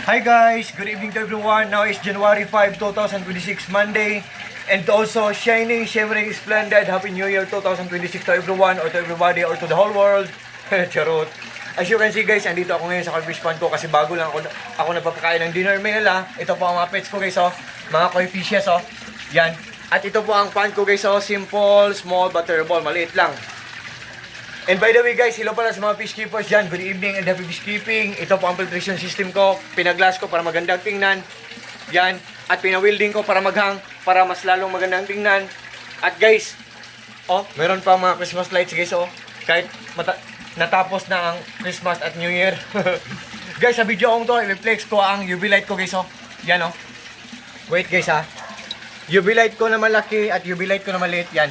Hi guys, good evening to everyone. Now is January 5, 2026, Monday. And also, shining, shimmering, splendid, Happy New Year 2026 to everyone or to everybody or to the whole world. Charot. As you can see guys, andito ako ngayon sa Carfish Pond ko kasi bago lang ako nagpapakain ng dinner meal. Ito po ang mga pets ko guys, oh. Mga koi fishes, oh. Yan. At ito po ang pan ko guys, oh. Simple, small, butterball. Maliit lang. And by the way guys, hello pala sa mga fish keepers dyan. Good evening and happy fish keeping. Ito po ang filtration system ko. Pinaglass ko para magandang tingnan. Yan. At pinawilding ko para maghang. Para mas lalong magandang tingnan. At guys, oh, meron pa mga Christmas lights guys, oh. Kahit natapos na ang Christmas at New Year. Guys, sa video kong to, i-flex ko ang UV light ko guys, oh. Yan, oh. Wait guys, ha. UV light ko na malaki at UV light ko na maliit. Yan.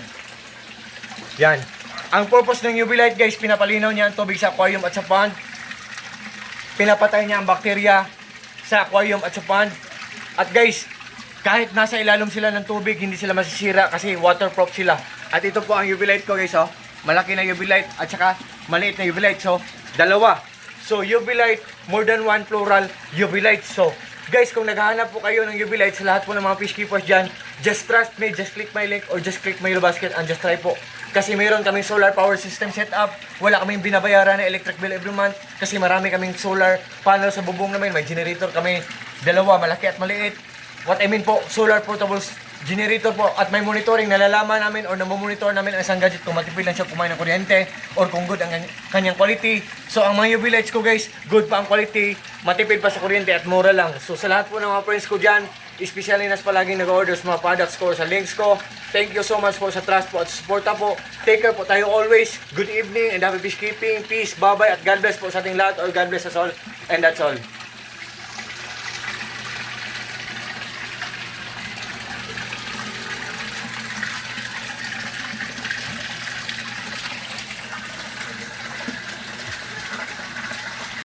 Yan. Ang purpose ng UV light guys, pinapalinaw niya ang tubig sa aquarium at sa pond. Pinapatay niya ang bakterya sa aquarium at sa pond. At guys, kahit nasa ilalim sila ng tubig, hindi sila masisira kasi waterproof sila. At ito po ang UV light ko guys, oh. Malaki na UV light at saka maliit na UV light. So, dalawa. So, UV light, more than one plural UV light. So, guys, kung naghahanap po kayo ng UV light sa lahat po ng mga fish keepers dyan, just trust me, just click my link or just click my basket and just try po. Kasi mayroon kaming solar power system setup. Wala kaming binabayaran na electric bill every month. Kasi marami kaming solar panel sa bubong namin. May generator kami. Dalawa, malaki at maliit. What I mean po, solar portable generator po. At may monitoring. Nalalaman namin or namomonitor namin ang isang gadget kung matipid lang siya kumain ng kuryente or kung good ang kanyang quality. So ang mga UV lights ko guys, good pa ang quality, matipid pa sa kuryente at mura lang. So sa lahat po ng mga friends ko dyan, especially nas palaging nag-order sa mga products ko, sa links ko. Thank you so much po sa trust po at suporta po. Take care po tayo always. Good evening and happy fish keeping. Peace, bye-bye at God bless po sa ating lahat or God bless us all. And that's all.